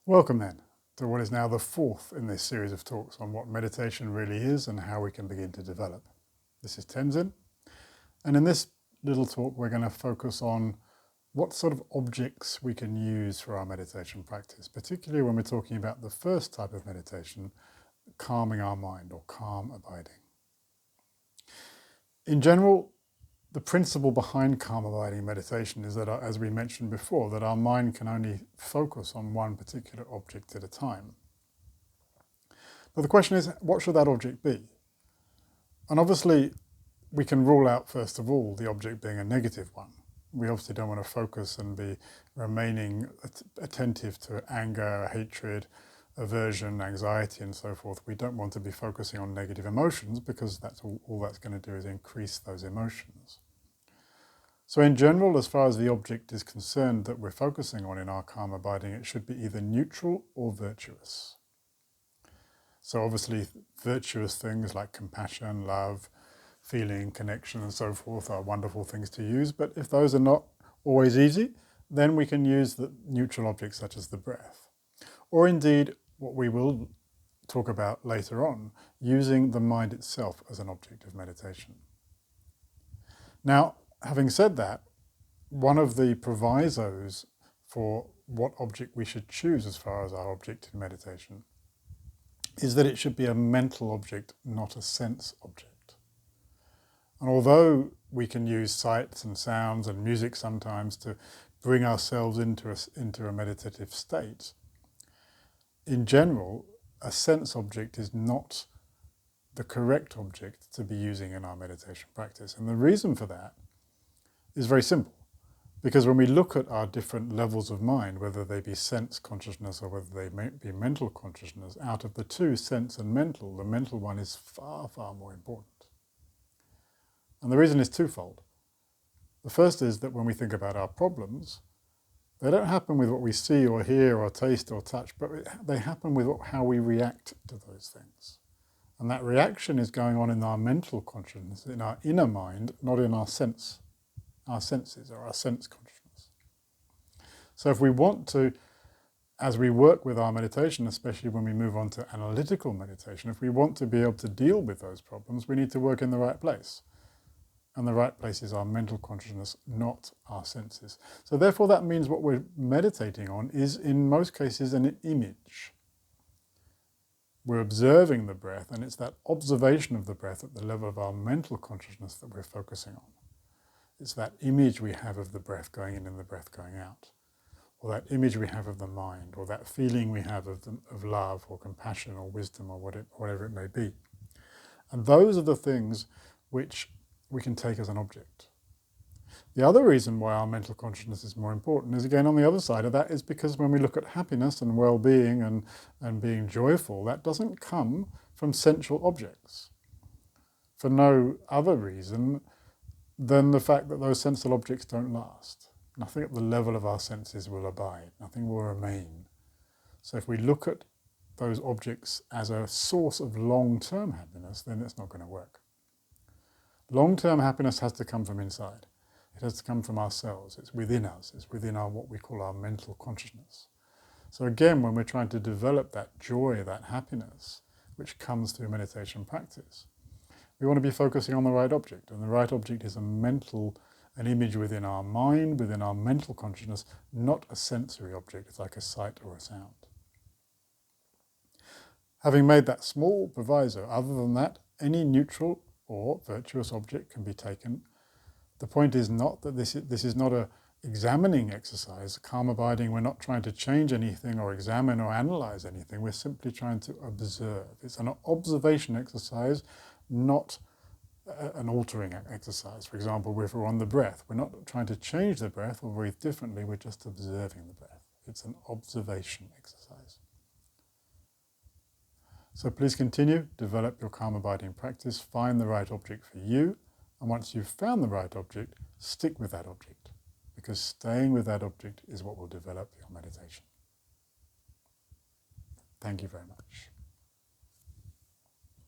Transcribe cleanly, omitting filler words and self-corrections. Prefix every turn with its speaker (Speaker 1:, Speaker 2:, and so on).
Speaker 1: Welcome then to what is now the fourth in this series of talks on what meditation really is and how we can begin to develop. This is Tenzin, and in this little talk we're going to focus on what sort of objects we can use for our meditation practice, particularly when we're talking about the first type of meditation, calming our mind or calm abiding. In general, the principle behind calm abiding meditation is that, as we mentioned before, that our mind can only focus on one particular object at a time. But the question is, what should that object be? And obviously, we can rule out, first of all, the object being a negative one. We obviously don't want to focus and be remaining attentive to anger, hatred, aversion, anxiety, and so forth. We don't want to be focusing on negative emotions because that's all that's going to do is increase those emotions. So in general, as far as the object is concerned that we're focusing on in our calm abiding, it should be either neutral or virtuous. So obviously virtuous things like compassion, love, feeling, connection, and so forth are wonderful things to use. But if those are not always easy, then we can use the neutral objects such as the breath. Or indeed, what we will talk about later on, using the mind itself as an object of meditation. Now, having said that, one of the provisos for what object we should choose as far as our object in meditation is that it should be a mental object, not a sense object. And although we can use sights and sounds and music sometimes to bring ourselves into a meditative state, in general, a sense object is not the correct object to be using in our meditation practice. And the reason for that is very simple. Because when we look at our different levels of mind, whether they be sense consciousness or whether they may be mental consciousness, out of the two, sense and mental, the mental one is far, far more important. And the reason is twofold. The first is that when we think about our problems, they don't happen with what we see or hear or taste or touch, but they happen with how we react to those things. And that reaction is going on in our mental consciousness, in our inner mind, not in our senses or our sense consciousness. So if we want to, as we work with our meditation, especially when we move on to analytical meditation, if we want to be able to deal with those problems, we need to work in the right place. And the right place is our mental consciousness, not our senses. So therefore that means what we're meditating on is in most cases an image. We're observing the breath, and it's that observation of the breath at the level of our mental consciousness that we're focusing on. It's that image we have of the breath going in and the breath going out, or that image we have of the mind, or that feeling we have of love or compassion or wisdom or whatever it may be. And those are the things which we can take as an object. The other reason why our mental consciousness is more important is, again, on the other side of that, is because when we look at happiness and well-being and being joyful, that doesn't come from sensual objects for no other reason than the fact that those sensual objects don't last. Nothing at the level of our senses will abide. Nothing will remain. So if we look at those objects as a source of long-term happiness, then it's not going to work. Long-term happiness has to come from inside. It has to come from ourselves. It's within us. It's within what we call our mental consciousness. So again, when we're trying to develop that joy, that happiness, which comes through meditation practice, we want to be focusing on the right object. And the right object is an image within our mind, within our mental consciousness, not a sensory object. It's like a sight or a sound. Having made that small proviso, other than that, any neutral or virtuous object can be taken. The point is not that this is not an examining exercise. Calm abiding, we're not trying to change anything or examine or analyze anything. We're simply trying to observe. It's an observation exercise, not an altering exercise. For example, if we're on the breath, we're not trying to change the breath or breathe differently, we're just observing the breath. It's an observation exercise. So please continue, develop your calm abiding practice, find the right object for you, and once you've found the right object, stick with that object, because staying with that object is what will develop your meditation. Thank you very much.